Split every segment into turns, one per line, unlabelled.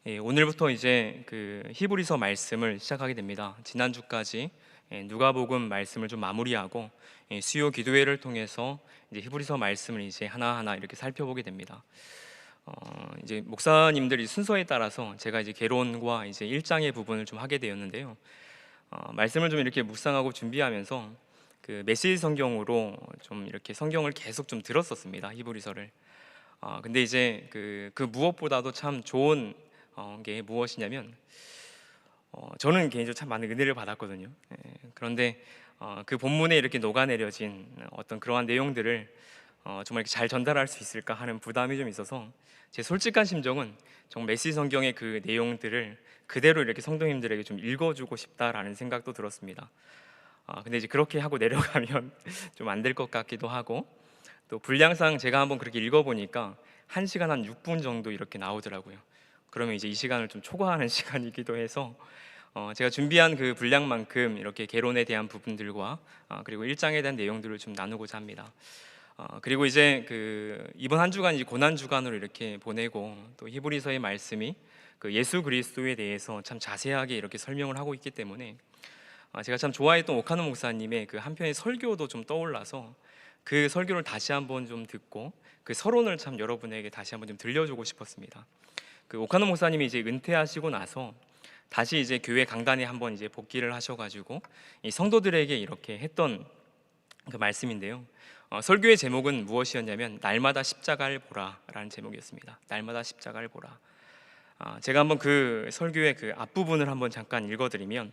오늘부터 이제 그 히브리서 말씀을 시작하게 됩니다. 지난주까지 누가복음 말씀을 좀 마무리하고 수요 기도회를 통해서 이제 히브리서 말씀을 이제 하나하나 이렇게 살펴보게 됩니다. 이제 목사님들이 순서에 따라서 제가 이제 개론과 이제 1장의 부분을 좀 하게 되었는데요. 말씀을 좀 이렇게 묵상하고 준비하면서 그 메시지 성경으로 좀 이렇게 성경을 계속 좀 들었었습니다. 히브리서를. 근데 이제 그 무엇보다도 참 좋은 게 무엇이냐면 저는 개인적으로 참 많은 은혜를 받았거든요. 그런데 그 본문에 이렇게 녹아내려진 어떤 그러한 내용들을 정말 이렇게 잘 전달할 수 있을까 하는 부담이 좀 있어서 제 솔직한 심정은 정말 메시지 성경의 그 내용들을 그대로 이렇게 성도님들에게 좀 읽어주고 싶다라는 생각도 들었습니다. 근데 이제 그렇게 하고 내려가면 좀 안 될 것 같기도 하고, 또 분량상 제가 한번 그렇게 읽어보니까 1시간 한 6분 정도 이렇게 나오더라고요. 그러면 이제 이 시간을 좀 초과하는 시간이기도 해서 제가 준비한 그 분량만큼 이렇게 개론에 대한 부분들과 그리고 1장에 대한 내용들을 좀 나누고자 합니다. 그리고 이제 그 이번 한 주간 이제 고난 주간으로 이렇게 보내고, 또 히브리서의 말씀이 그 예수 그리스도에 대해서 참 자세하게 이렇게 설명을 하고 있기 때문에 제가 참 좋아했던 오카노 목사님의 그 한 편의 설교도 좀 떠올라서 그 설교를 다시 한번 좀 듣고 그 서론을 참 여러분에게 다시 한번 좀 들려주고 싶었습니다. 그 오카노 목사님이 이제 은퇴하시고 나서 다시 이제 교회 강단에 한번 이제 복귀를 하셔가지고 이 성도들에게 이렇게 했던 그 말씀인데요. 설교의 제목은 무엇이었냐면 날마다 십자가를 보라라는 제목이었습니다. 날마다 십자가를 보라. 제가 한번 그 설교의 그 앞부분을 한번 잠깐 읽어드리면,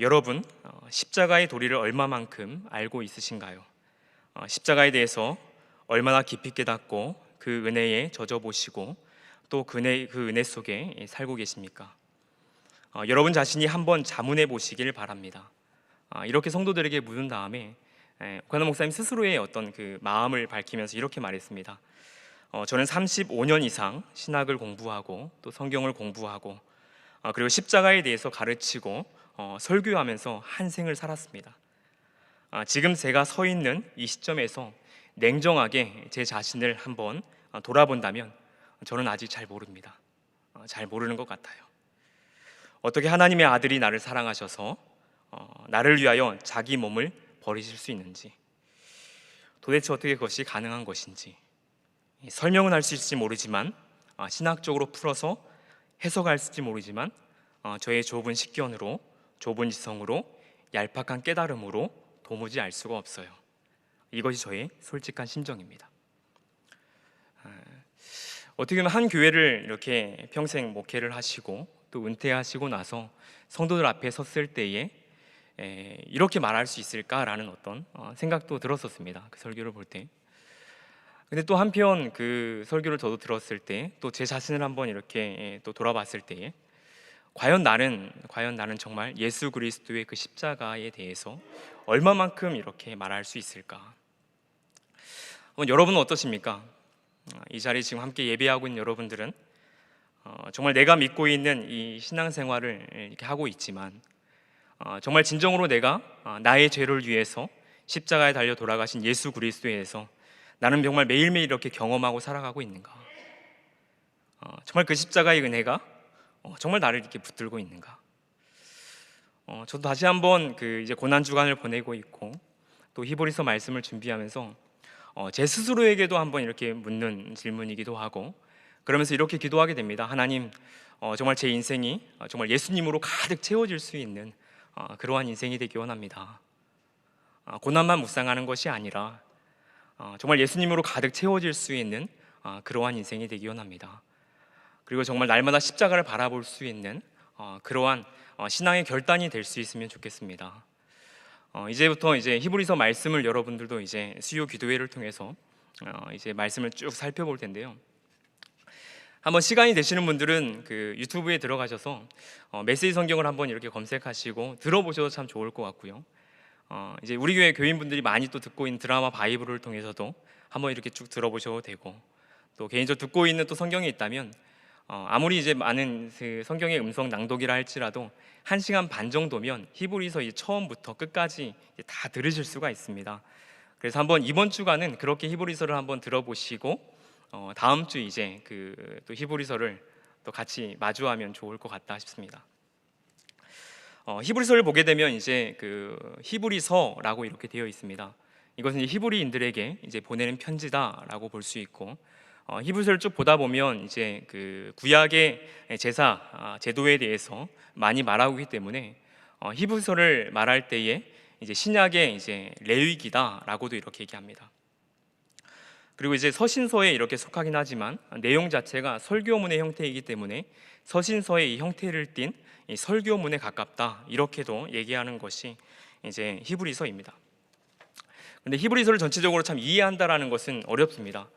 여러분 십자가의 도리를 얼마만큼 알고 있으신가요? 십자가에 대해서 얼마나 깊이 깨닫고 그 은혜에 젖어 보시고 또 그 은혜 속에 살고 계십니까? 여러분 자신이 한번 자문해 보시길 바랍니다. 이렇게 성도들에게 묻은 다음에 오카노 목사님 스스로의 어떤 그 마음을 밝히면서 이렇게 말했습니다. 저는 35년 이상 신학을 공부하고 또 성경을 공부하고 그리고 십자가에 대해서 가르치고 설교하면서 한 생을 살았습니다. 지금 제가 서 있는 이 시점에서 냉정하게 제 자신을 한번 돌아본다면 저는 아직 잘 모릅니다. 잘 모르는 것 같아요. 어떻게 하나님의 아들이 나를 사랑하셔서 나를 위하여 자기 몸을 버리실 수 있는지, 도대체 어떻게 그것이 가능한 것인지 설명은 할 수 있을지 모르지만, 신학적으로 풀어서 해석할지 모르지만, 저의 좁은 식견으로, 좁은 지성으로, 얄팍한 깨달음으로 도무지 알 수가 없어요. 이것이 저의 솔직한 심정입니다. 어떻게 보면 한 교회를 이렇게 평생 목회를 하시고 또 은퇴하시고 나서 성도들 앞에 섰을 때에 이렇게 말할 수 있을까라는 어떤 생각도 들었었습니다. 그 설교를 볼 때. 근데 또 한편 그 설교를 저도 들었을 때, 또 제 자신을 한번 이렇게 또 돌아봤을 때에 과연 나는 정말 예수 그리스도의 그 십자가에 대해서 얼마만큼 이렇게 말할 수 있을까? 여러분은 어떠십니까? 이 자리에 지금 함께 예배하고 있는 여러분들은 정말 내가 믿고 있는 이 신앙생활을 이렇게 하고 있지만, 정말 진정으로 내가 나의 죄를 위해서 십자가에 달려 돌아가신 예수 그리스도에 대해서 나는 정말 매일매일 이렇게 경험하고 살아가고 있는가? 정말 그 십자가의 은혜가 정말 나를 이렇게 붙들고 있는가? 저도 다시 한번 그 이제 고난 주간을 보내고 있고 또 히브리서 말씀을 준비하면서 제 스스로에게도 한번 이렇게 묻는 질문이기도 하고, 그러면서 이렇게 기도하게 됩니다. 하나님, 정말 제 인생이 정말 예수님으로 가득 채워질 수 있는 그러한 인생이 되기 원합니다. 고난만 묵상하는 것이 아니라 정말 예수님으로 가득 채워질 수 있는 그러한 인생이 되기 원합니다. 그리고 정말 날마다 십자가를 바라볼 수 있는 그러한 신앙의 결단이 될 수 있으면 좋겠습니다. 이제부터 이제 히브리서 말씀을 여러분들도 이제 수요 기도회를 통해서 이제 말씀을 쭉 살펴볼 텐데요. 한번 시간이 되시는 분들은 그 유튜브에 들어가셔서 메시지 성경을 한번 이렇게 검색하시고 들어보셔도 참 좋을 것 같고요. 이제 우리 교회 교인분들이 많이 또 듣고 있는 드라마 바이블을 통해서도 한번 이렇게 쭉 들어보셔도 되고, 또 개인적으로 듣고 있는 또 성경이 있다면 아무리 이제 많은 그 성경의 음성 낭독이라 할지라도 1시간 반 정도면 히브리서 처음부터 끝까지 다 들으실 수가 있습니다. 그래서 한번 이번 주간은 그렇게 히브리서를 한번 들어보시고 다음 주 이제 그 또 히브리서를 또 같이 마주하면 좋을 것 같다 싶습니다. 히브리서를 보게 되면 이제 그 히브리서라고 이렇게 되어 있습니다. 이것은 이제 히브리인들에게 이제 보내는 편지다라고 볼 수 있고, 히브리서를 쭉 보다 보면 이제 그 구약의 제사 제도에 대해서 많이 말하고 있기 때문에 히브리서를 말할 때에 이제 신약의 이제 레위기다라고도 이렇게 얘기합니다. 그리고 이제 서신서에 이렇게 속하긴 하지만 내용 자체가 설교문의 형태이기 때문에 서신서의 이 형태를 띤 이 설교문에 가깝다, 이렇게도 얘기하는 것이 이제 히브리서입니다. 근데 히브리서를 전체적으로 참 이해한다라는 것은 어렵습니다.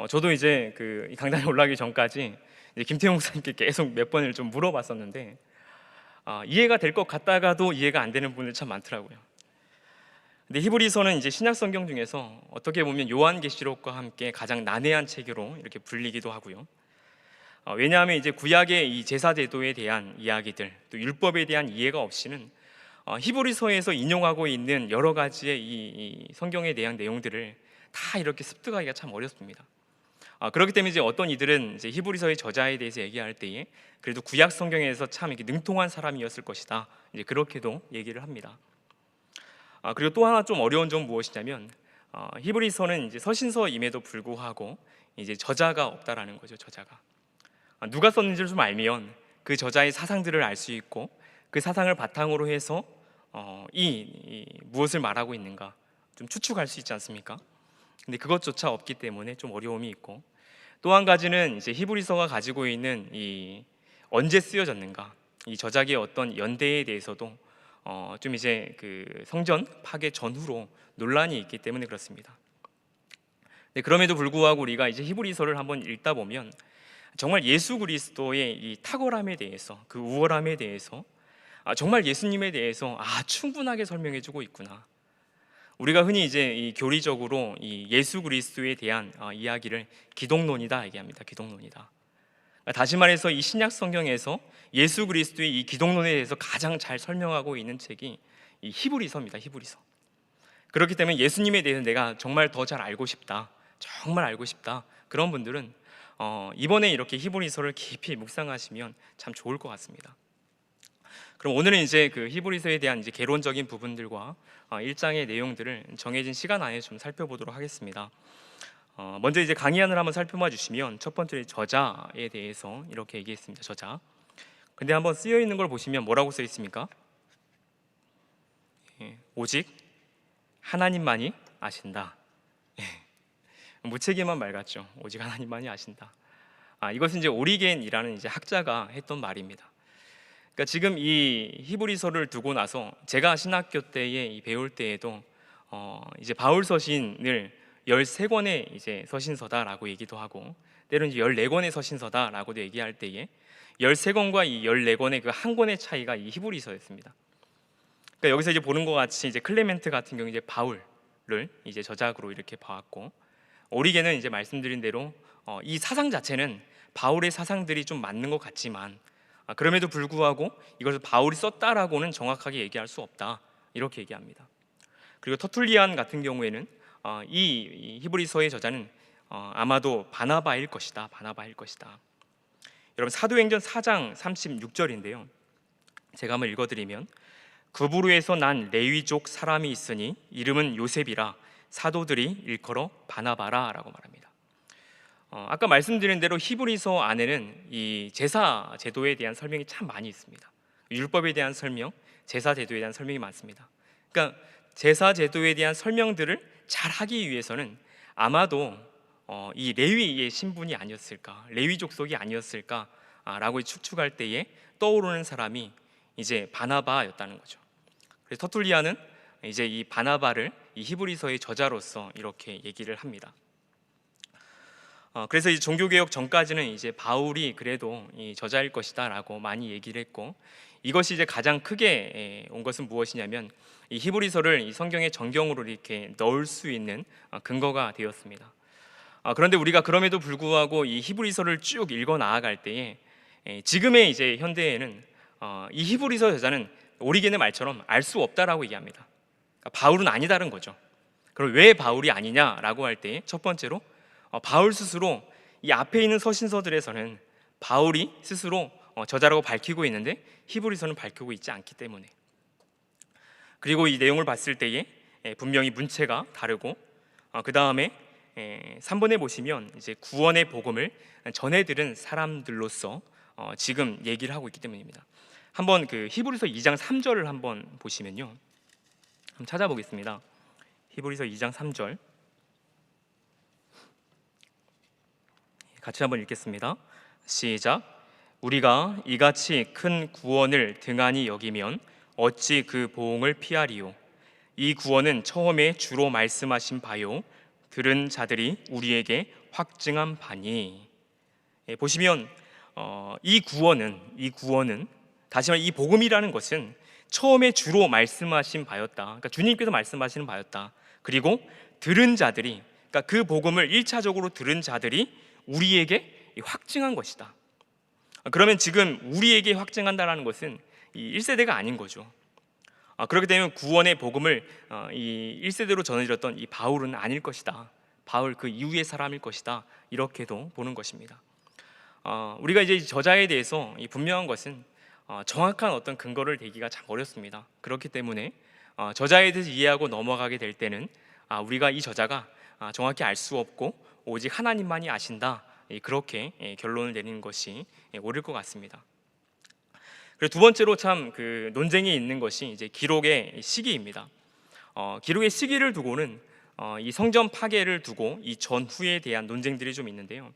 저도 이제 그 강단에 올라가기 전까지 이제 김태형 목사님께 계속 몇 번을 좀 물어봤었는데 이해가 될 것 같다가도 이해가 안 되는 부분이 참 많더라고요. 근데 히브리서는 이제 신약 성경 중에서 어떻게 보면 요한계시록과 함께 가장 난해한 책으로 이렇게 불리기도 하고요. 왜냐하면 이제 구약의 이 제사 제도에 대한 이야기들, 또 율법에 대한 이해가 없이는 히브리서에서 인용하고 있는 여러 가지의 이 성경에 대한 내용들을 다 이렇게 습득하기가 참 어렵습니다. 그렇기 때문에 이제 어떤 이들은 이제 히브리서의 저자에 대해서 얘기할 때에 그래도 구약 성경에서 참 이렇게 능통한 사람이었을 것이다, 이제 그렇게도 얘기를 합니다. 그리고 또 하나 좀 어려운 점은 무엇이냐면 히브리서는 이제 서신서임에도 불구하고 이제 저자가 없다라는 거죠. 저자가 누가 썼는지를 좀 알면 그 저자의 사상들을 알 수 있고 그 사상을 바탕으로 해서 무엇을 말하고 있는가 좀 추측할 수 있지 않습니까? 근데 그것조차 없기 때문에 좀 어려움이 있고, 또 한 가지는 이제 히브리서가 가지고 있는 이 언제 쓰여졌는가, 이 저작의 어떤 연대에 대해서도 좀 이제 그 성전 파괴 전후로 논란이 있기 때문에 그렇습니다. 네, 그럼에도 불구하고 우리가 이제 히브리서를 한번 읽다 보면 정말 예수 그리스도의 이 탁월함에 대해서, 그 우월함에 대해서, 정말 예수님에 대해서 충분하게 설명해주고 있구나. 우리가 흔히 이제 이 교리적으로 이 예수 그리스도에 대한 이야기를 기독론이다 얘기합니다. 기독론이다. 다시 말해서 이 신약 성경에서 예수 그리스도의 이 기독론에 대해서 가장 잘 설명하고 있는 책이 이 히브리서입니다. 히브리서. 그렇기 때문에 예수님에 대해서 내가 정말 더 잘 알고 싶다, 정말 알고 싶다, 그런 분들은 이번에 이렇게 히브리서를 깊이 묵상하시면 참 좋을 것 같습니다. 그럼 오늘은 이제 그 히브리서에 대한 이제 개론적인 부분들과 1장의 내용들을 정해진 시간 안에 좀 살펴보도록 하겠습니다. 먼저 이제 강의안을 한번 살펴봐 주시면 첫 번째 저자에 대해서 이렇게 얘기했습니다. 저자. 근데 한번 쓰여 있는 걸 보시면 뭐라고 써 있습니까? 오직 하나님만이 아신다. 무책임한 말 같죠. 오직 하나님만이 아신다. 이것은 이제 오리겐이라는 이제 학자가 했던 말입니다. 그러니까 지금 이 히브리서를 두고 나서 제가 신학교 때에 배울 때에도 이제 바울 서신을 13권의 이제 서신서다라고 얘기도 하고, 때로는 이제 14권의 서신서다라고도 얘기할 때에 13권과 이 14권의 그 한 권의 차이가 이 히브리서였습니다. 그러니까 여기서 이제 보는 것 같이 이제 클레멘트 같은 경우 이제 바울을 이제 저작으로 이렇게 봐왔고, 오리겐은 이제 말씀드린 대로 이 사상 자체는 바울의 사상들이 좀 맞는 것 같지만 그럼에도 불구하고 이것을 바울이 썼다라고는 정확하게 얘기할 수 없다, 이렇게 얘기합니다. 그리고 터툴리안 같은 경우에는 이 히브리서의 저자는 아마도 바나바일 것이다, 바나바일 것이다. 여러분 사도행전 4장 36절인데요. 제가 한번 읽어드리면, 구브루에서 난 레위족 사람이 있으니 이름은 요셉이라 사도들이 일컬어 바나바라라고 말합니다. 아까 말씀드린 대로 히브리서 안에는 이 제사 제도에 대한 설명이 참 많이 있습니다. 율법에 대한 설명, 제사 제도에 대한 설명이 많습니다. 그러니까 제사 제도에 대한 설명들을 잘 하기 위해서는 아마도 이 레위의 신분이 아니었을까, 레위 족속이 아니었을까라고 추측할 때에 떠오르는 사람이 이제 바나바였다는 거죠. 그래서 터툴리아는 이제 이 바나바를 이 히브리서의 저자로서 이렇게 얘기를 합니다. 그래서 이 종교개혁 전까지는 이제 바울이 그래도 이 저자일 것이다라고 많이 얘기를 했고, 이것이 이제 가장 크게 온 것은 무엇이냐면 이 히브리서를 이 성경의 정경으로 이렇게 넣을 수 있는 근거가 되었습니다. 그런데 우리가 그럼에도 불구하고 이 히브리서를 쭉 읽어 나아갈 때에 지금의 이제 현대에는 이 히브리서 저자는 오리겐의 말처럼 알 수 없다라고 얘기합니다. 그러니까 바울은 아니다는 거죠. 그럼 왜 바울이 아니냐라고 할 때 첫 번째로 바울 스스로 이 앞에 있는 서신서들에서는 바울이 스스로 저자라고 밝히고 있는데 히브리서는 밝히고 있지 않기 때문에. 그리고 이 내용을 봤을 때에 분명히 문체가 다르고, 그 다음에 3번에 보시면 이제 구원의 복음을 전해 들은 사람들로서 지금 얘기를 하고 있기 때문입니다. 한번 그 히브리서 2장 3절을 한번 보시면요, 한번 찾아보겠습니다. 히브리서 2장 3절 같이 한번 읽겠습니다. 시작. 우리가 이같이 큰 구원을 등한히 여기면 어찌 그 보응을 피하리요. 이 구원은 처음에 주로 말씀하신 바요 들은 자들이 우리에게 확증한 바니. 보시면 이 구원은 다시 말해 이 복음이라는 것은 처음에 주로 말씀하신 바였다. 그러니까 주님께서 말씀하시는 바였다. 그리고 들은 자들이, 그러니까 그 복음을 1차적으로 들은 자들이 우리에게 확증한 것이다. 그러면 지금 우리에게 확증한다라는 것은 이 1세대가 아닌 거죠. 그렇게 되면 구원의 복음을 이 1세대로 전해드렸던 이 바울은 아닐 것이다. 바울 그 이후의 사람일 것이다. 이렇게도 보는 것입니다. 우리가 이제 저자에 대해서 분명한 것은 정확한 어떤 근거를 대기가 참 어렵습니다. 그렇기 때문에 저자에 대해서 이해하고 넘어가게 될 때는 우리가 이 저자가 정확히 알 수 없고 오직 하나님만이 아신다. 그렇게 결론을 내리는 것이 옳을 것 같습니다. 그리고 두 번째로 참 그 논쟁이 있는 것이 이제 기록의 시기입니다. 기록의 시기를 두고는 이 성전 파괴를 두고 이 전후에 대한 논쟁들이 좀 있는데요.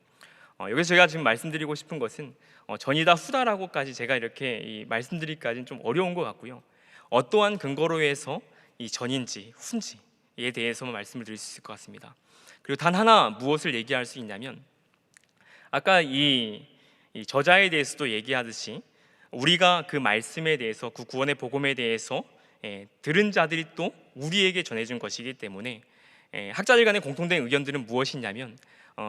여기서 제가 지금 말씀드리고 싶은 것은 전이다 후다라고까지 제가 이렇게 말씀드리기까지는 좀 어려운 것 같고요. 어떠한 근거로 해서 이 전인지 후인지에 대해서만 말씀을 드릴 수 있을 것 같습니다. 그리고 단 하나 무엇을 얘기할 수 있냐면, 아까 이 저자에 대해서도 얘기하듯이 우리가 그 말씀에 대해서, 그 구원의 복음에 대해서 들은 자들이 또 우리에게 전해준 것이기 때문에 학자들 간의 공통된 의견들은 무엇이냐면,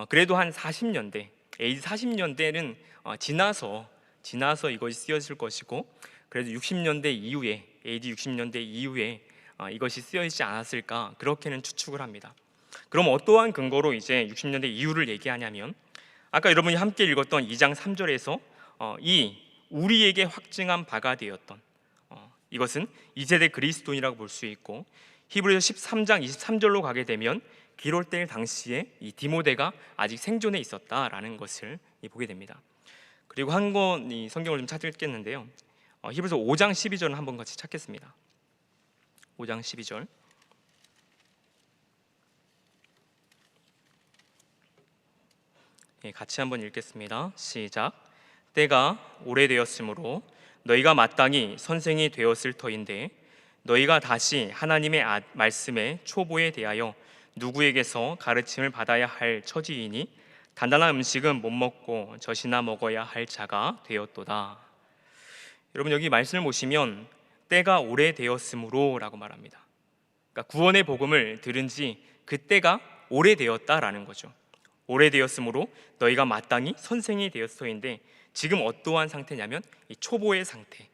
그래도 한 40년대, AD 40년대는 지나서 이것이 쓰여질 것이고, 그래도 60년대 이후에, AD 60년대 이후에 이것이 쓰여지지 않았을까, 그렇게는 추측을 합니다. 그럼 어떠한 근거로 이제 60년대 이후를 얘기하냐면, 아까 여러분이 함께 읽었던 2장 3절에서 이 우리에게 확증한 바가 되었던, 이것은 2세대 그리스도인이라고 볼 수 있고, 히브리서 13장 23절로 가게 되면 기록될 당시에 이 디모데가 아직 생존해 있었다라는 것을 보게 됩니다. 그리고 한 권 이 성경을 좀 찾겠는데요, 히브리서 5장 12절을 한번 같이 찾겠습니다. 5장 12절 같이 한번 읽겠습니다. 시작. 때가 오래되었으므로 너희가 마땅히 선생이 되었을 터인데 너희가 다시 하나님의 말씀의 초보에 대하여 누구에게서 가르침을 받아야 할 처지이니 단단한 음식은 못 먹고 젖이나 먹어야 할 자가 되었도다. 여러분, 여기 말씀을 보시면 때가 오래되었으므로 라고 말합니다. 그러니까 구원의 복음을 들은 지 그때가 오래되었다라는 거죠. 오래되었으므로 너희가 마땅히 선생이 되었어인데 지금 어떠한 상태냐면 이 초보의 상태.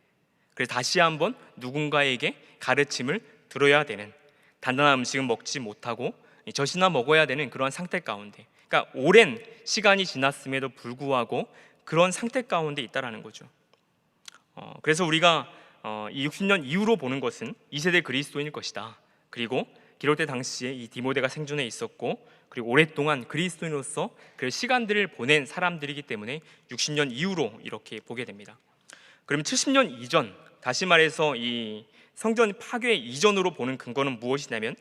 그래서 다시 한번 누군가에게 가르침을 들어야 되는, 단단한 음식은 먹지 못하고 젖이나 먹어야 되는 그런 상태 가운데, 그러니까 오랜 시간이 지났음에도 불구하고 그런 상태 가운데 있다라는 거죠. 그래서 우리가 이 60년 이후로 보는 것은 2세대 그리스도인일 것이다. 그리고 기록될 당시에 이 디모데가 생존해 있었고, 그리고 오랫동안 그리스도인으로서 그 시간들을 보낸 사람들이기 때문에 60년 이후로 이렇게 보게 됩니다. 그럼 70년 이전, 다시 말해서 이 성전 파괴 이전으로 보는 근거는 무엇이냐면,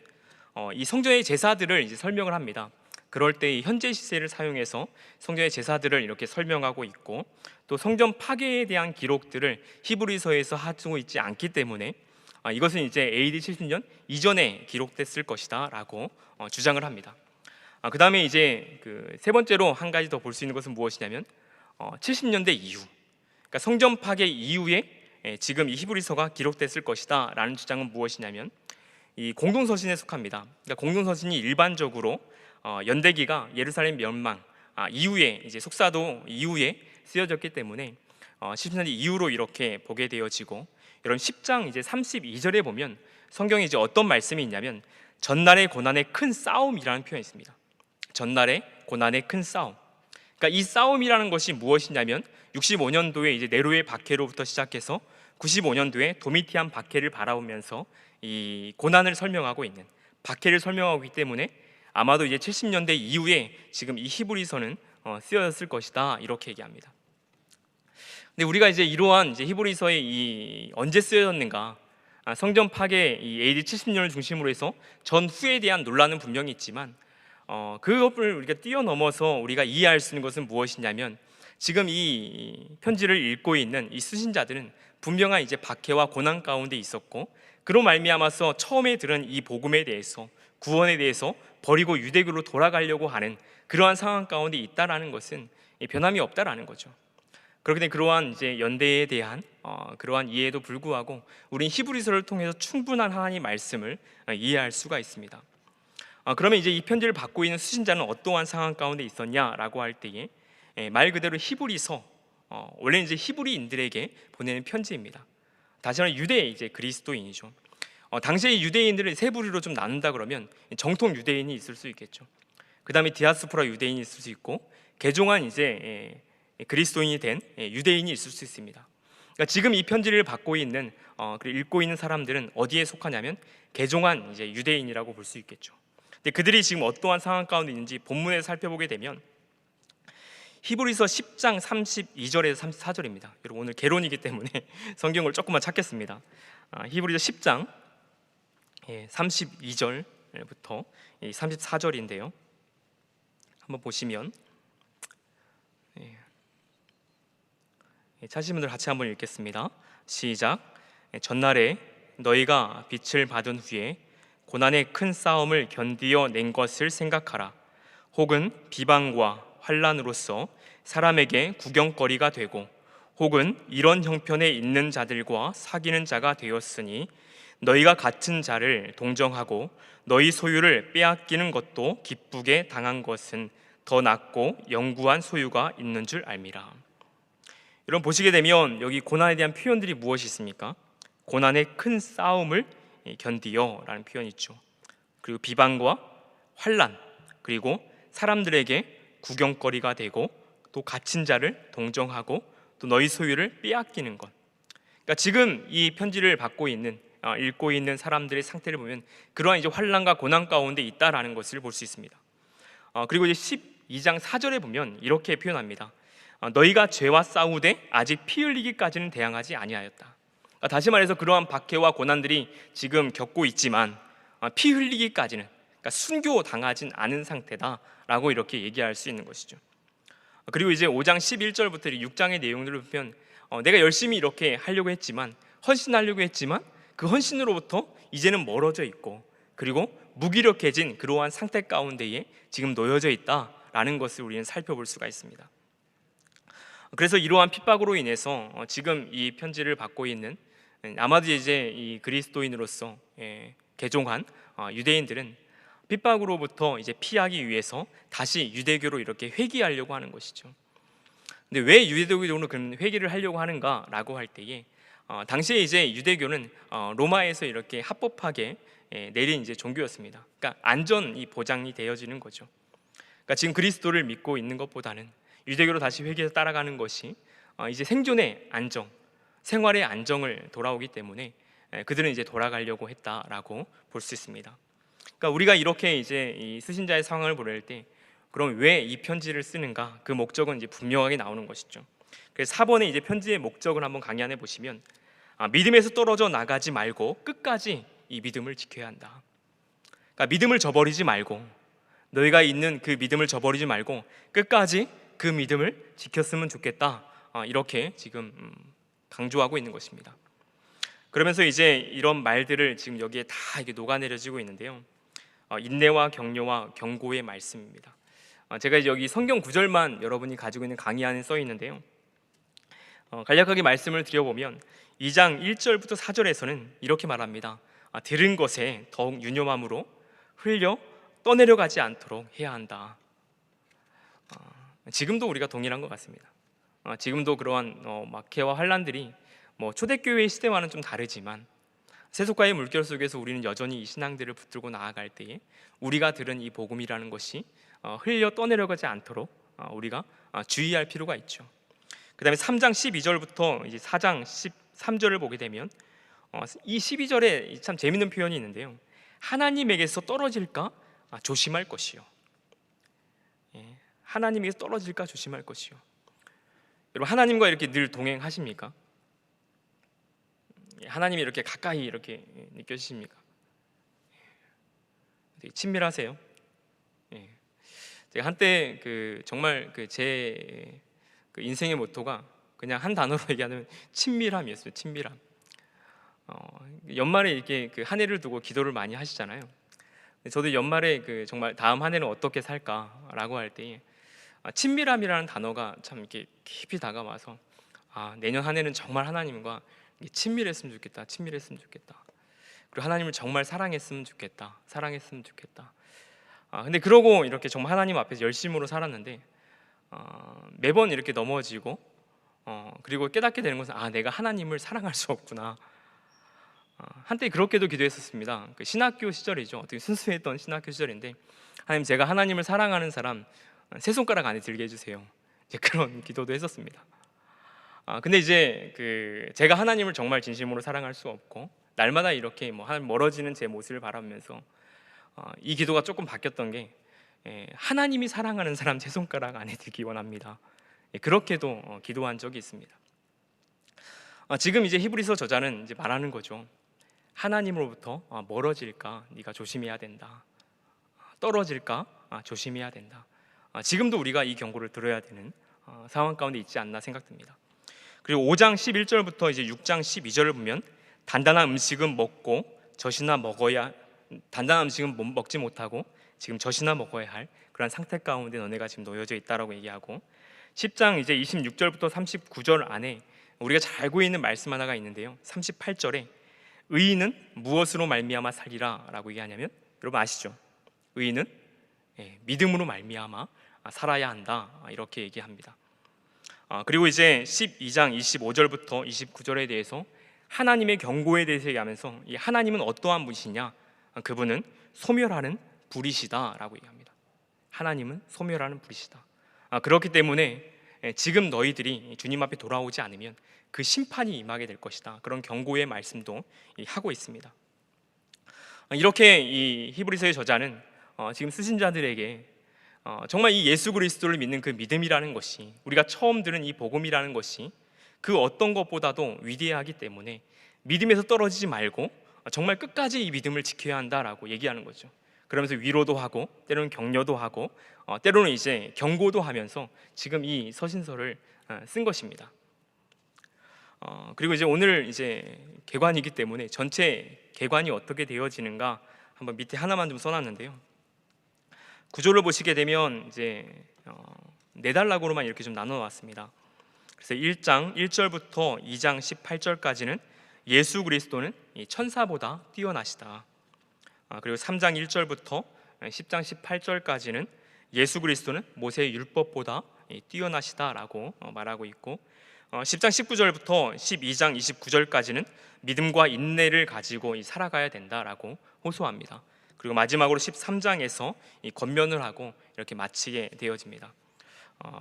이 성전의 제사들을 이제 설명을 합니다. 그럴 때 이 현재 시세를 사용해서 성전의 제사들을 이렇게 설명하고 있고, 또 성전 파괴에 대한 기록들을 히브리서에서 하고 있지 않기 때문에 이것은 이제 AD 70년 이전에 기록됐을 것이다라고 주장을 합니다. 그 다음에 이제 그 세 번째로 한 가지 더 볼 수 있는 것은 무엇이냐면 70년대 이후, 그러니까 성전 파괴 이후에 지금 이 히브리서가 기록됐을 것이다라는 주장은 무엇이냐면 이 공동서신에 속합니다. 그러니까 공동서신이 일반적으로 연대기가 예루살렘 멸망 이후에, 이제 속사도 이후에 쓰여졌기 때문에 70년대 이후로 이렇게 보게 되어지고, 여러분 10장 이제 32절에 보면 성경에 이제 어떤 말씀이 있냐면 전날의 고난의 큰 싸움이라는 표현이 있습니다. 전날의 고난의 큰 싸움. 그러니까 이 싸움이라는 것이 무엇이냐면 65년도에 이제 네로의 박해로부터 시작해서 95년도에 도미티안 박해를 바라보면서 이 고난을 설명하고 있는, 박해를 설명하고 있기 때문에 아마도 이제 70년대 이후에 지금 이 히브리서는 쓰여졌을 것이다, 이렇게 얘기합니다. 근데 우리가 이제 이러한 이제 히브리서의 이 언제 쓰여졌는가, 성전 파괴 이 AD 70년을 중심으로 해서 전후에 대한 논란은 분명히 있지만 그것을 우리가 뛰어넘어서 우리가 이해할 수 있는 것은 무엇이냐면, 지금 이 편지를 읽고 있는 이 수신자들은 분명한 이제 박해와 고난 가운데 있었고, 그로 말미암아서 처음에 들은 이 복음에 대해서, 구원에 대해서 버리고 유대교로 돌아가려고 하는 그러한 상황 가운데 있다라는 것은 변함이 없다라는 거죠. 그렇기 때문에 그러한 이제 연대에 대한 그러한 이해에도 불구하고 우리는 히브리서를 통해서 충분한 하나님의 말씀을 이해할 수가 있습니다. 그러면 이제 이 편지를 받고 있는 수신자는 어떠한 상황 가운데 있었냐라고 할 때에 말 그대로 히브리서, 원래 이제 히브리인들에게 보내는 편지입니다. 다시 말해 유대 이제 그리스도인이죠. 당시의 유대인들을 세 부류로 좀 나눈다 그러면 정통 유대인이 있을 수 있겠죠. 그 다음에 디아스포라 유대인이 있을 수 있고, 개종한 이제 그리스도인이 된 유대인이 있을 수 있습니다. 그러니까 지금 이 편지를 받고 있는 읽고 있는 사람들은 어디에 속하냐면 개종한 이제 유대인이라고 볼 수 있겠죠. 근데 그들이 지금 어떠한 상황 가운데 있는지 본문에 살펴보게 되면 히브리서 10장 32절에서 34절입니다. 여러분 오늘 개론이기 때문에 성경을 조금만 찾겠습니다. 히브리서 10장 32절부터 34절인데요. 한번 보시면, 찾으신 분들 같이 한번 읽겠습니다. 시작. 전날에 너희가 빛을 받은 후에 고난의 큰 싸움을 견디어 낸 것을 생각하라. 혹은 비방과 환난으로서 사람에게 구경거리가 되고, 혹은 이런 형편에 있는 자들과 사귀는 자가 되었으니 너희가 같은 자를 동정하고 너희 소유를 빼앗기는 것도 기쁘게 당한 것은 더 낫고 영구한 소유가 있는 줄 알미라. 여러분 보시게 되면 여기 고난에 대한 표현들이 무엇이 있습니까? 고난의 큰 싸움을 견디어 라는 표현이 있죠. 그리고 비방과 환난, 그리고 사람들에게 구경거리가 되고, 또 갇힌 자를 동정하고, 또 너희 소유를 빼앗기는 것. 그러니까 지금 이 편지를 받고 있는 읽고 있는 사람들의 상태를 보면 그러한 이제 환난과 고난 가운데 있다라는 것을 볼 수 있습니다. 그리고 이제 12장 4절에 보면 이렇게 표현합니다. 너희가 죄와 싸우되 아직 피 흘리기까지는 대항하지 아니하였다. 다시 말해서 그러한 박해와 고난들이 지금 겪고 있지만 피 흘리기까지는, 그러니까 순교 당하진 않은 상태다라고 이렇게 얘기할 수 있는 것이죠. 그리고 이제 5장 11절부터 6장의 내용들을 보면 내가 열심히 이렇게 하려고 했지만, 헌신하려고 했지만 그 헌신으로부터 이제는 멀어져 있고, 그리고 무기력해진 그러한 상태 가운데에 지금 놓여져 있다라는 것을 우리는 살펴볼 수가 있습니다. 그래서 이러한 핍박으로 인해서 지금 이 편지를 받고 있는 아마도 이제 이 그리스도인으로서 개종한 유대인들은 핍박으로부터 이제 피하기 위해서 다시 유대교로 이렇게 회귀하려고 하는 것이죠. 근데 왜 유대교로 그런 회귀를 하려고 하는가라고 할 때에 당시에 이제 유대교는 로마에서 이렇게 합법하게 내린 이제 종교였습니다. 그러니까 안전이 보장이 되어지는 거죠. 그러니까 지금 그리스도를 믿고 있는 것보다는 유대교로 다시 회귀해서 따라가는 것이 이제 생존의 안정, 생활의 안정을 돌아오기 때문에 그들은 이제 돌아가려고 했다라고 볼 수 있습니다. 그러니까 우리가 이렇게 이제 이 수신자의 상황을 보낼 때 그럼 왜 이 편지를 쓰는가? 그 목적은 이제 분명하게 나오는 것이죠. 그래서 4번에 이제 편지의 목적을 한번 강의안에 보시면 믿음에서 떨어져 나가지 말고 끝까지 이 믿음을 지켜야 한다. 그러니까 믿음을 저버리지 말고, 너희가 있는 그 믿음을 저버리지 말고 끝까지 그 믿음을 지켰으면 좋겠다. 이렇게 지금 강조하고 있는 것입니다. 그러면서 이제 이런 말들을 지금 여기에 다 이게 녹아내려지고 있는데요. 인내와 격려와 경고의 말씀입니다. 제가 이제 여기 성경 구절만 여러분이 가지고 있는 강의안에 써 있는데요. 간략하게 말씀을 드려보면 2장 1절부터 4절에서는 이렇게 말합니다. 들은 것에 더욱 유념함으로 흘려 떠내려가지 않도록 해야 한다. 지금도 우리가 동일한 것 같습니다. 지금도 그러한 막해와 환란들이 초대교회의 시대와는 좀 다르지만 세속과의 물결 속에서 우리는 여전히 이 신앙들을 붙들고 나아갈 때에 우리가 들은 이 복음이라는 것이 흘려 떠내려가지 않도록 우리가 주의할 필요가 있죠. 그 다음에 3장 12절부터 이제 4장 13절을 보게 되면 이 12절에 참 재밌는 표현이 있는데요. 하나님에게서 떨어질까 조심할 것이요. 하나님에게서 떨어질까 조심할 것이요. 여러분, 하나님과 이렇게 늘 동행하십니까? 하나님이 이렇게 가까이 이렇게 느껴지십니까? 되게 친밀하세요. 제가 한때 정말 제 인생의 모토가 그냥 한 단어로 얘기하면 친밀함이었어요. 친밀함. 연말에 이렇게 한 해를 두고 기도를 많이 하시잖아요. 저도 연말에 정말 다음 한 해는 어떻게 살까라고 할 때에 친밀함이라는 단어가 참 이렇게 깊이 다가와서 내년 한 해는 정말 하나님과 친밀했으면 좋겠다. 친밀했으면 좋겠다. 그리고 하나님을 정말 사랑했으면 좋겠다. 사랑했으면 좋겠다. 근데 그러고 이렇게 정말 하나님 앞에서 열심으로 살았는데 매번 이렇게 넘어지고 그리고 깨닫게 되는 것은 내가 하나님을 사랑할 수 없구나. 한때 그렇게도 기도했었습니다. 신학교 시절이죠. 어떻게 순수했던 신학교 시절인데, 하나님, 제가 하나님을 사랑하는 사람 세 손가락 안에 들게 해주세요. 이제 그런 기도도 했었습니다. 근데 이제 제가 하나님을 정말 진심으로 사랑할 수 없고 날마다 이렇게 멀어지는 제 모습을 바라보면서 이 기도가 조금 바뀌었던 게 하나님이 사랑하는 사람 세 손가락 안에 들기 원합니다. 그렇게도 기도한 적이 있습니다. 지금 이제 히브리서 저자는 이제 말하는 거죠. 하나님으로부터 멀어질까 네가 조심해야 된다. 떨어질까 조심해야 된다. 지금도 우리가 이 경고를 들어야 되는 상황 가운데 있지 않나 생각됩니다. 그리고 5장 11절부터 이제 6장 12절을 보면 단단한 음식은 먹고 젖이나 먹어야 단단한 음식은 먹지 못하고 지금 젖이나 먹어야 할 그런 상태 가운데 너네가 지금 놓여져 있다라고 얘기하고, 10장 이제 26절부터 39절 안에 우리가 잘 알고 있는 말씀 하나가 있는데요. 38절에 의인은 무엇으로 말미암아 살리라 라고 얘기하냐면, 여러분 아시죠? 의인은 믿음으로 말미암아 살아야 한다, 이렇게 얘기합니다. 그리고 이제 12장 25절부터 29절에 대해서 하나님의 경고에 대해서 얘기하면서 이 하나님은 어떠한 분이시냐? 그분은 소멸하는 불이시다 라고 얘기합니다. 하나님은 소멸하는 불이시다. 그렇기 때문에 지금 너희들이 주님 앞에 돌아오지 않으면 그 심판이 임하게 될 것이다. 그런 경고의 말씀도 하고 있습니다. 이렇게 이 히브리서의 저자는 지금 쓰신 자들에게 정말 이 예수 그리스도를 믿는 그 믿음이라는 것이, 우리가 처음 들은 이 복음이라는 것이 그 어떤 것보다도 위대하기 때문에 믿음에서 떨어지지 말고 정말 끝까지 이 믿음을 지켜야 한다라고 얘기하는 거죠. 그러면서 위로도 하고 때로는 격려도 하고 때로는 이제 경고도 하면서 지금 이 서신서를 쓴 것입니다. 그리고 이제 오늘 이제 개관이기 때문에 전체 개관이 어떻게 되어지는가 한번 밑에 하나만 좀 써놨는데요. 구조를 보시게 되면 이제 네 단락으로만 이렇게 좀 나눠놨습니다. 그래서 1장 1절부터 2장 18절까지는 예수 그리스도는 천사보다 뛰어나시다. 그리고 3장 1절부터 10장 18절까지는 예수 그리스도는 모세의 율법보다 뛰어나시다라고 말하고 있고, 10장 19절부터 12장 29절까지는 믿음과 인내를 가지고 살아가야 된다라고 호소합니다. 그리고 마지막으로 13장에서 권면을 하고 이렇게 마치게 되어집니다.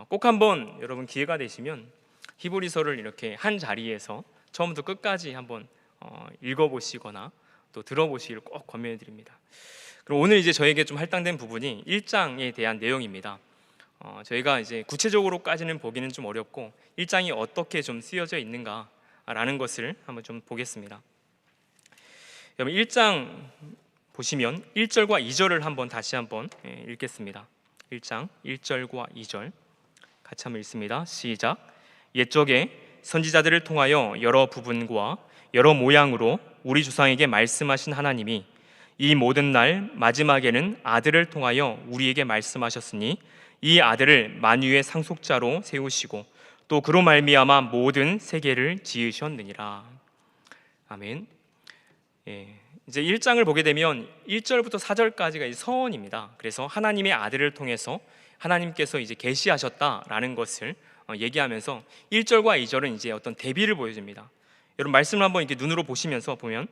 꼭 한번 여러분 기회가 되시면 히브리서를 이렇게 한 자리에서 처음부터 끝까지 한번 읽어보시거나 또 들어보시기를 꼭 권면해 드립니다. 그럼 오늘 이제 저에게 좀 할당된 부분이 1장에 대한 내용입니다. 저희가 이제 구체적으로까지는 보기는 좀 어렵고 1장이 어떻게 좀 쓰여져 있는가라는 것을 한번 좀 보겠습니다. 여러분 1장 보시면 1절과 2절을 한번 다시 한번 읽겠습니다. 1장 1절과 2절 같이 한번 읽습니다. 시작. 옛적에 선지자들을 통하여 여러 부분과 여러 모양으로 우리 조상에게 말씀하신 하나님이 이 모든 날 마지막에는 아들을 통하여 우리에게 말씀하셨으니 이 아들을 만유의 상속자로 세우시고 또 그로 말미암아 모든 세계를 지으셨느니라. 아멘. 이제 1장을 보게 되면 1절부터 4절까지가 서원입니다. 그래서 하나님의 아들을 통해서 하나님께서 이제 계시하셨다라는 것을 얘기하면서 1절과 2절은 이제 어떤 대비를 보여줍니다. 여러분 말씀을 한번 이렇게 눈으로 보시면서 보면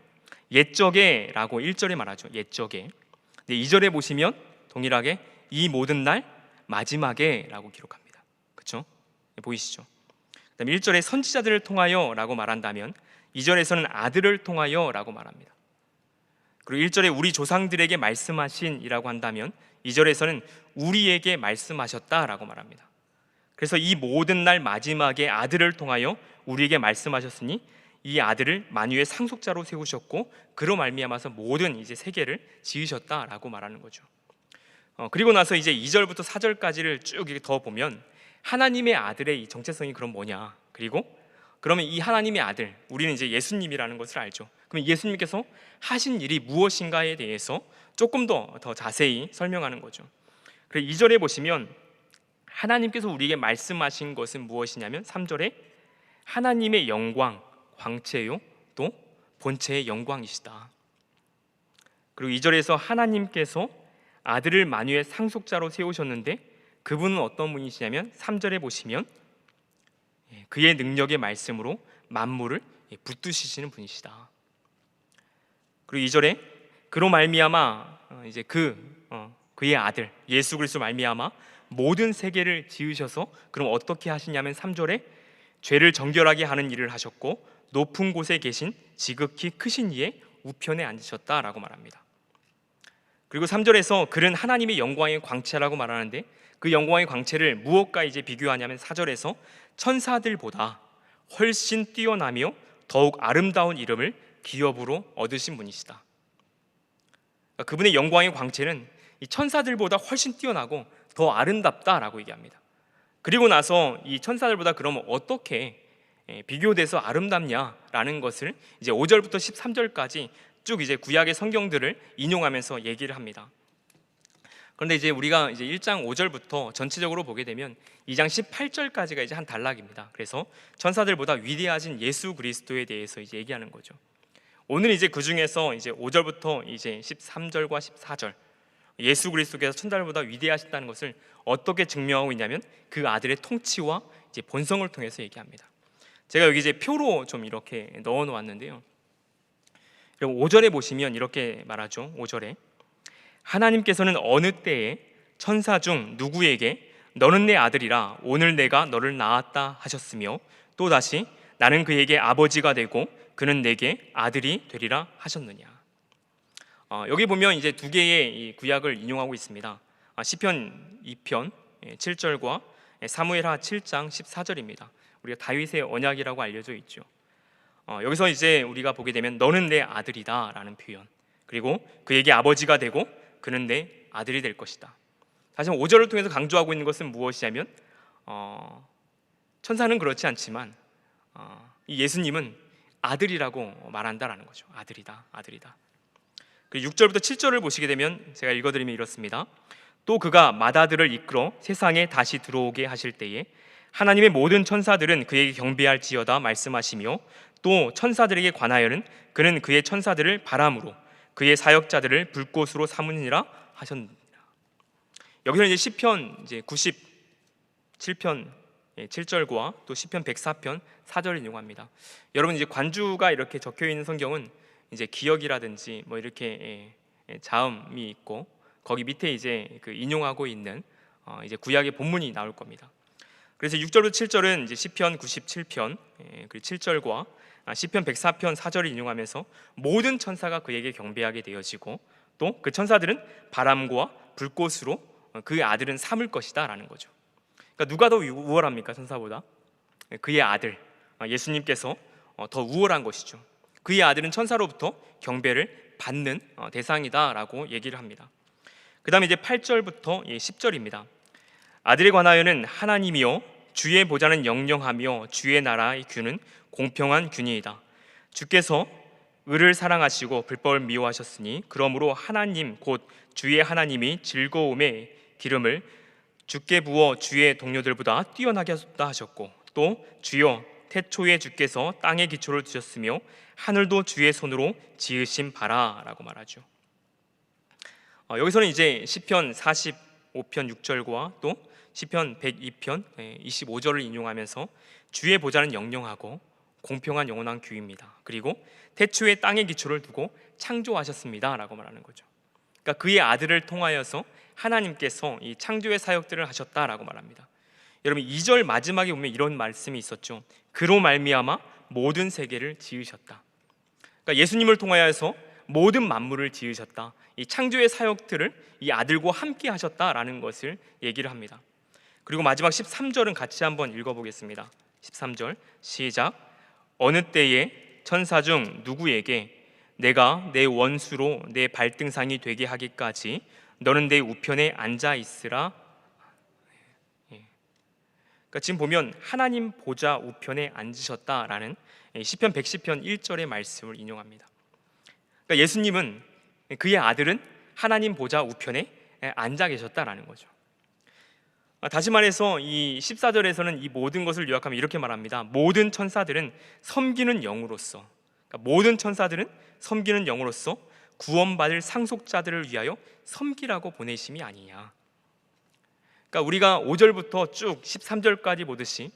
옛적에라고 1절에 말하죠. 옛적에. 근데 2절에 보시면 동일하게 이 모든 날 마지막에라고 기록합니다. 그렇죠? 보이시죠? 그다음에 1절에 선지자들을 통하여라고 말한다면 2절에서는 아들을 통하여라고 말합니다. 그리고 1절에 우리 조상들에게 말씀하신이라고 한다면 2절에서는 우리에게 말씀하셨다라고 말합니다. 그래서 이 모든 날 마지막에 아들을 통하여 우리에게 말씀하셨으니 이 아들을 만유의 상속자로 세우셨고 그로 말미암아서 모든 이제 세계를 지으셨다라고 말하는 거죠. 그리고 나서 이제 2절부터 4절까지를 쭉 이렇게 더 보면 하나님의 아들의 이 정체성이 그럼 뭐냐? 그리고 그러면 이 하나님의 아들, 우리는 이제 예수님이라는 것을 알죠. 그럼 예수님께서 하신 일이 무엇인가에 대해서 조금 더 자세히 설명하는 거죠. 그래서 2절에 보시면 하나님께서 우리에게 말씀하신 것은 무엇이냐면 3절에 하나님의 영광, 광채요 또 본체의 영광이시다. 그리고 2절에서 하나님께서 아들을 만유의 상속자로 세우셨는데 그분은 어떤 분이시냐면 3절에 보시면 그의 능력의 말씀으로 만물을 붙드시는 분이시다. 그리고 2절에 그로 말미암아 이제 그의 아들 예수 그리스도 말미암아 모든 세계를 지으셔서 그럼 어떻게 하시냐면 3절에 죄를 정결하게 하는 일을 하셨고 높은 곳에 계신 지극히 크신 이의 우편에 앉으셨다라고 말합니다. 그리고 3절에서 그는 하나님의 영광의 광채라고 말하는데 그 영광의 광채를 무엇과 이제 비교하냐면 4절에서 천사들보다 훨씬 뛰어나며 더욱 아름다운 이름을 기업으로 얻으신 분이시다. 그러니까 그분의 영광의 광채는 이 천사들보다 훨씬 뛰어나고 더 아름답다라고 얘기합니다. 그리고 나서 이 천사들보다 그러면 어떻게 비교돼서 아름답냐라는 것을 이제 5절부터 13절까지 쭉 이제 구약의 성경들을 인용하면서 얘기를 합니다. 그런데 이제 우리가 이제 1장 5절부터 전체적으로 보게 되면 2장 18절까지가 이제 한 단락입니다. 그래서 천사들보다 위대하신 예수 그리스도에 대해서 이제 얘기하는 거죠. 오늘 이제 그 중에서 이제 5절부터 이제 13절과 14절 예수 그리스도께서 천사들보다 위대하시다는 것을 어떻게 증명하고 있냐면 그 아들의 통치와 이제 본성을 통해서 얘기합니다. 제가 여기 이제 표로 좀 이렇게 넣어 놓았는데요. 5절에 보시면 이렇게 말하죠. 5절에 하나님께서는 어느 때에 천사 중 누구에게 너는 내 아들이라 오늘 내가 너를 낳았다 하셨으며 또다시 나는 그에게 아버지가 되고 그는 내게 아들이 되리라 하셨느냐. 여기 보면 이제 두 개의 이 구약을 인용하고 있습니다. 시편 2편 7절과 사무엘하 7장 14절입니다. 우리가 다윗의 언약이라고 알려져 있죠. 여기서 이제 우리가 보게 되면 너는 내 아들이다 라는 표현, 그리고 그에게 아버지가 되고 그는 내 아들이 될 것이다. 다시 한번 5절을 통해서 강조하고 있는 것은 무엇이냐면 천사는 그렇지 않지만 이 예수님은 아들이라고 말한다라는 거죠. 아들이다, 아들이다. 그리고 6절부터 7절을 보시게 되면 제가 읽어드리면 이렇습니다. 또 그가 맏아들을 이끌어 세상에 다시 들어오게 하실 때에 하나님의 모든 천사들은 그에게 경배할지어다 말씀하시며 또 천사들에게 관하여는 그는 그의 천사들을 바람으로 그의 사역자들을 불꽃으로 삼으니라 하셨느니라. 여기서는 이제 시편 이제 97편 7절과 또 시편 104편 4절을 인용합니다. 여러분 이제 관주가 이렇게 적혀 있는 성경은 이제 기역이라든지 뭐 이렇게 자음이 있고 거기 밑에 이제 그 인용하고 있는 이제 구약의 본문이 나올 겁니다. 그래서 6절부터 7절은 이제 시편 97편 그 7절과 시편 104편 4절을 인용하면서 모든 천사가 그에게 경배하게 되어지고 또 그 천사들은 바람과 불꽃으로 그의 아들은 삼을 것이다라는 거죠. 그러니까 누가 더 우월합니까? 천사보다? 그의 아들 예수님께서 더 우월한 것이죠. 그의 아들은 천사로부터 경배를 받는 대상이다라고 얘기를 합니다. 그 다음에 이제 8절부터 10절입니다. 아들에 관하여는 하나님이요 주의 보좌는 영영하며 주의 나라의 균은 공평한 균이이다. 주께서 의를 사랑하시고 불법을 미워하셨으니 그러므로 하나님 곧 주의 하나님이 즐거움의 기름을 주께 부어 주의 동료들보다 뛰어나게 하셨고 또 주여 태초에 주께서 땅의 기초를 두셨으며 하늘도 주의 손으로 지으신 바라라고 말하죠. 여기서는 이제 시편 45편 6절과 또 시편 102편 25절을 인용하면서 주의 보좌는 영영하고 공평한 영원한 규입니다. 그리고 태초에 땅의 기초를 두고 창조하셨습니다라고 말하는 거죠. 그러니까 그의 아들을 통하여서 하나님께서 이 창조의 사역들을 하셨다라고 말합니다. 여러분 2절 마지막에 보면 이런 말씀이 있었죠. 그로 말미암아 모든 세계를 지으셨다. 그러니까 예수님을 통하여서 모든 만물을 지으셨다. 이 창조의 사역들을 이 아들과 함께 하셨다라는 것을 얘기를 합니다. 그리고 마지막 13절은 같이 한번 읽어보겠습니다. 13절 시작. 어느 때에 천사 중 누구에게 내가 내 원수로 내 발등상이 되게 하기까지 너는 내 우편에 앉아 있으라. 그러니까 지금 보면 하나님 보좌 우편에 앉으셨다라는 시편 110편 1절의 말씀을 인용합니다. 그러니까 예수님은 그의 아들은 하나님 보좌 우편에 앉아 계셨다라는 거죠. 다시 말해서 이 14절에서는 이 모든 것을 요약하면 이렇게 말합니다. 모든 천사들은 섬기는 영으로서, 그러니까 모든 천사들은 섬기는 영으로서 구원받을 상속자들을 위하여 섬기라고 보내심이 아니냐. 그러니까 우리가 5절부터 쭉 13절까지 보듯이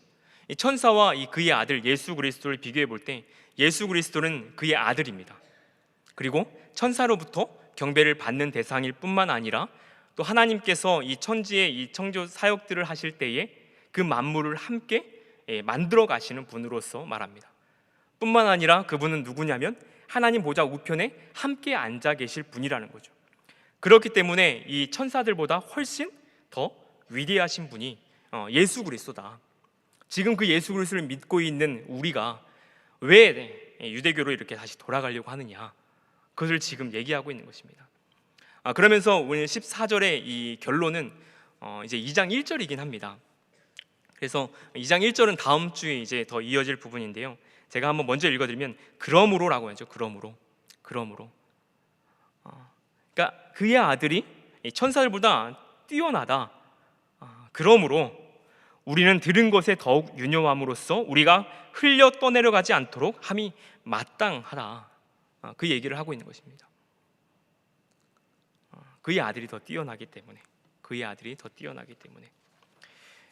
이 천사와 이 그의 아들 예수 그리스도를 비교해 볼 때 예수 그리스도는 그의 아들입니다. 그리고 천사로부터 경배를 받는 대상일 뿐만 아니라 또 하나님께서 이 천지의 이 창조 사역들을 하실 때에 그 만물을 함께 만들어 가시는 분으로서 말합니다. 뿐만 아니라 그분은 누구냐면 하나님 보좌 우편에 함께 앉아 계실 분이라는 거죠. 그렇기 때문에 이 천사들보다 훨씬 더 위대하신 분이 예수 그리스도다. 지금 그 예수 그리스도를 믿고 있는 우리가 왜 유대교로 이렇게 다시 돌아가려고 하느냐, 그것을 지금 얘기하고 있는 것입니다. 그러면서 오늘 14절의 이 결론은 이제 2장 1절이긴 합니다. 그래서 2장 1절은 다음 주에 이제 더 이어질 부분인데요. 제가 한번 먼저 읽어드리면 그러므로라고 하죠. 그러므로. 그러니까 그의 아들이 천사들보다 뛰어나다. 그러므로 우리는 들은 것에 더욱 유념함으로써 우리가 흘려 떠내려가지 않도록 함이 마땅하다. 그 얘기를 하고 있는 것입니다. 그의 아들이 더 뛰어나기 때문에,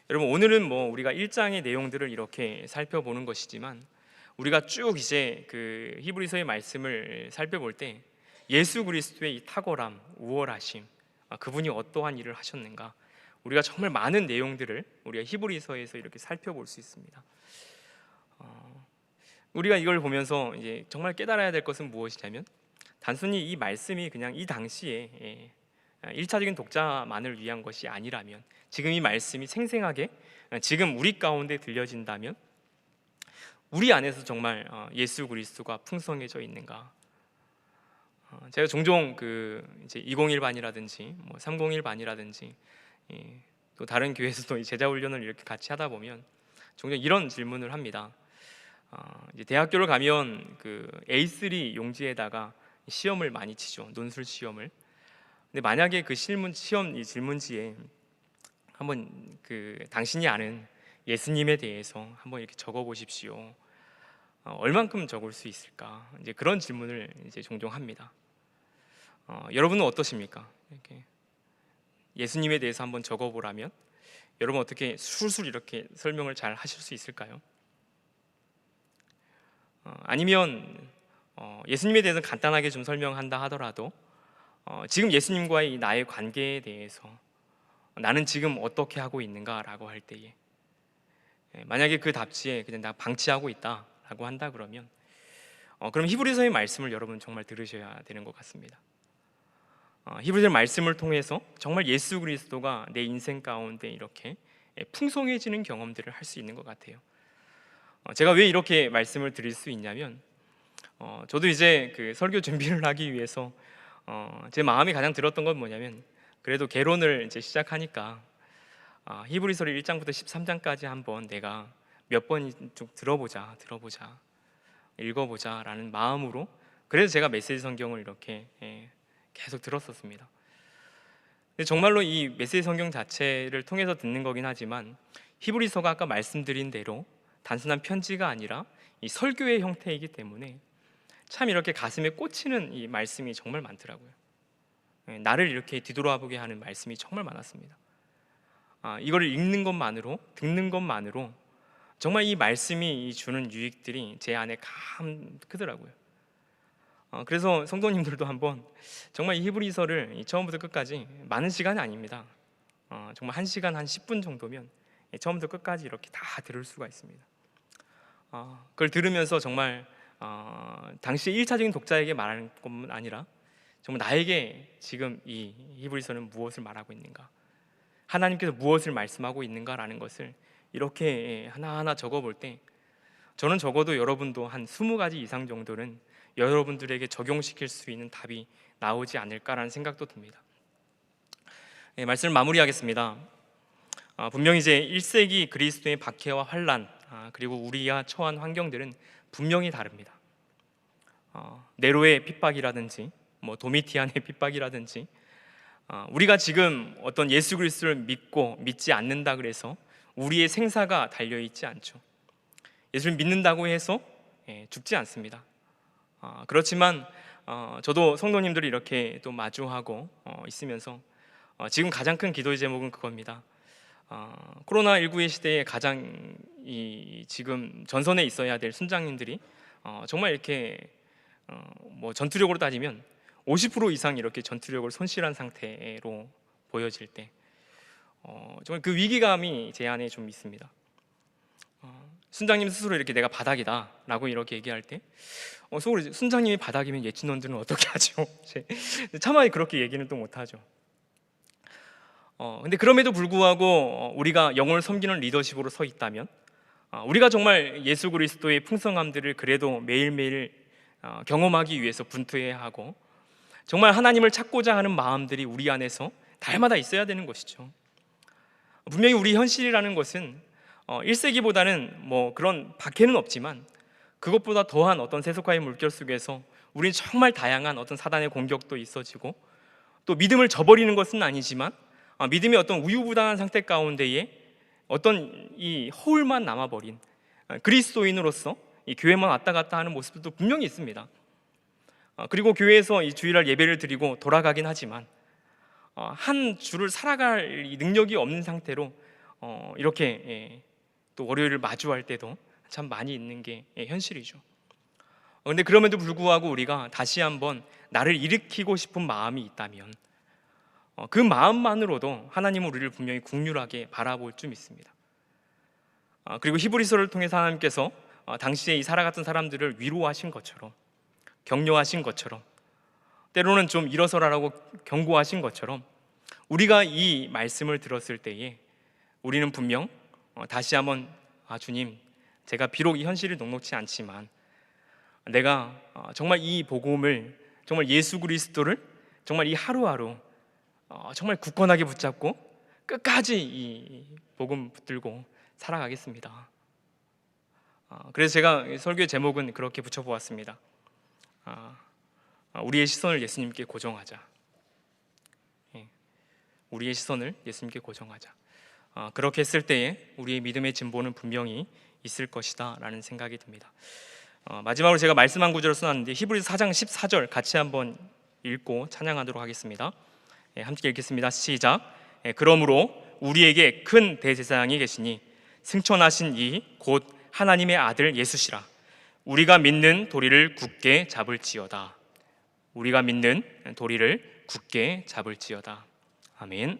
여러분 오늘은 우리가 1장의 내용들을 이렇게 살펴보는 것이지만 우리가 쭉 이제 그 히브리서의 말씀을 살펴볼 때 예수 그리스도의 이 탁월함, 우월하심, 그분이 어떠한 일을 하셨는가, 우리가 정말 많은 내용들을 우리가 히브리서에서 이렇게 살펴볼 수 있습니다. 우리가 이걸 보면서 이제 정말 깨달아야 될 것은 무엇이냐면 단순히 이 말씀이 그냥 이 당시에 1차적인 독자만을 위한 것이 아니라면, 지금 이 말씀이 생생하게 지금 우리 가운데 들려진다면 우리 안에서 정말 예수 그리스도가 풍성해져 있는가. 제가 종종 그 이제 201반이라든지 301반이라든지 또 다른 교회에서도 제자 훈련을 이렇게 같이 하다 보면 종종 이런 질문을 합니다. 이제 대학교를 가면 그 A3 용지에다가 시험을 많이 치죠. 논술 시험을. 근데 만약에 그 시험 이 질문지에 한번 그 당신이 아는 예수님에 대해서 한번 이렇게 적어 보십시오. 얼만큼 적을 수 있을까? 이제 그런 질문을 이제 종종 합니다. 여러분은 어떠십니까? 이렇게 예수님에 대해서 한번 적어 보라면 여러분 어떻게 술술 이렇게 설명을 잘 하실 수 있을까요? 아니면 예수님에 대해서 간단하게 좀 설명한다 하더라도 지금 예수님과의 이 나의 관계에 대해서 나는 지금 어떻게 하고 있는가라고 할 때에 만약에 그 답지에 그냥 나 방치하고 있다라고 한다 그러면 그럼 히브리서의 말씀을 여러분 정말 들으셔야 되는 것 같습니다. 히브리서 말씀을 통해서 정말 예수 그리스도가 내 인생 가운데 이렇게 풍성해지는 경험들을 할 수 있는 것 같아요. 제가 왜 이렇게 말씀을 드릴 수 있냐면 저도 이제 그 설교 준비를 하기 위해서 제 마음이 가장 들었던 건 뭐냐면 그래도 개론을 이제 시작하니까 히브리서를 1장부터 13장까지 한번 내가 몇 번 좀 들어보자 읽어보자라는 마음으로 그래서 제가 메시지 성경을 이렇게 계속 들었었습니다. 근데 정말로 이 메시지 성경 자체를 통해서 듣는 거긴 하지만 히브리서가 아까 말씀드린 대로 단순한 편지가 아니라 이 설교의 형태이기 때문에 참 이렇게 가슴에 꽂히는 이 말씀이 정말 많더라고요. 나를 이렇게 뒤돌아보게 하는 말씀이 정말 많았습니다. 이거를 읽는 것만으로, 듣는 것만으로 정말 이 말씀이 주는 유익들이 제 안에 감 크더라고요. 그래서 성도님들도 한번 정말 이 히브리서를 처음부터 끝까지, 많은 시간이 아닙니다. 정말 1시간 한 10분 정도면 처음부터 끝까지 이렇게 다 들을 수가 있습니다. 그걸 들으면서 정말 당시 1차적인 독자에게 말하는 것뿐 아니라 정말 나에게 지금 이 히브리서는 무엇을 말하고 있는가, 하나님께서 무엇을 말씀하고 있는가라는 것을 이렇게 하나하나 적어볼 때 저는 적어도 여러분도 한 20가지 이상 정도는 여러분들에게 적용시킬 수 있는 답이 나오지 않을까라는 생각도 듭니다. 말씀을 마무리하겠습니다. 분명히 이제 1세기 그리스도의 박해와 환난, 그리고 우리가 처한 환경들은 분명히 다릅니다. 네로의 핍박이라든지 도미티안의 핍박이라든지, 우리가 지금 어떤 예수 그리스도를 믿고 믿지 않는다 그래서 우리의 생사가 달려있지 않죠. 예수를 믿는다고 해서 죽지 않습니다. 그렇지만 저도 성도님들이 이렇게 또 마주하고 있으면서 지금 가장 큰 기도의 제목은 그겁니다. 코로나19의 시대에 가장 지금 전선에 있어야 될 순장님들이 정말 이렇게 전투력으로 따지면 50% 이상 이렇게 전투력을 손실한 상태로 보여질 때 정말 그 위기감이 제 안에 좀 있습니다. 순장님 스스로 이렇게 내가 바닥이다 라고 이렇게 얘기할 때 속으로 순장님이 바닥이면 예친원들은 어떻게 하죠? 차마 그렇게 얘기는 또 못하죠. 근데 그럼에도 불구하고 우리가 영혼을 섬기는 리더십으로 서 있다면, 우리가 정말 예수 그리스도의 풍성함들을 그래도 매일매일 경험하기 위해서 분투해야 하고, 정말 하나님을 찾고자 하는 마음들이 우리 안에서 달마다 있어야 되는 것이죠. 분명히 우리 현실이라는 것은 1세기보다는 그런 박해는 없지만 그것보다 더한 어떤 세속화의 물결 속에서 우리는 정말 다양한 어떤 사단의 공격도 있어지고, 또 믿음을 저버리는 것은 아니지만 믿음의 어떤 우유부단한 상태 가운데에 어떤 이 허울만 남아버린 그리스도인으로서 이 교회만 왔다 갔다 하는 모습도 분명히 있습니다. 그리고 교회에서 이 주일날 예배를 드리고 돌아가긴 하지만 한 주를 살아갈 능력이 없는 상태로 이렇게 또 월요일을 마주할 때도 참 많이 있는 게 현실이죠. 그런데 그럼에도 불구하고 우리가 다시 한번 나를 일으키고 싶은 마음이 있다면 그 마음만으로도 하나님은 우리를 분명히 긍휼하게 바라볼 줄 믿습니다. 그리고 히브리서를 통해서 하나님께서 당시에 이 살아갔던 사람들을 위로하신 것처럼, 격려하신 것처럼, 때로는 좀 일어서라라고 경고하신 것처럼, 우리가 이 말씀을 들었을 때에 우리는 분명 다시 한번 주님, 제가 비록 이 현실이 녹록지 않지만 내가 정말 이 복음을, 정말 예수 그리스도를 정말 이 하루하루 정말 굳건하게 붙잡고 끝까지 이 복음 붙들고 살아가겠습니다. 그래서 제가 설교의 제목은 그렇게 붙여보았습니다. 우리의 시선을 예수님께 고정하자. 우리의 시선을 예수님께 고정하자. 그렇게 했을 때에 우리의 믿음의 진보는 분명히 있을 것이다 라는 생각이 듭니다. 마지막으로 제가 말씀 한 구절을 써놨는데 히브리서 4장 14절 같이 한번 읽고 찬양하도록 하겠습니다. 함께 읽겠습니다. 시작. 그러므로 우리에게 큰 대제사장이 계시니 승천하신 이 곧 하나님의 아들 예수시라. 우리가 믿는 도리를 굳게 잡을지어다. 우리가 믿는 도리를 굳게 잡을지어다. 아멘.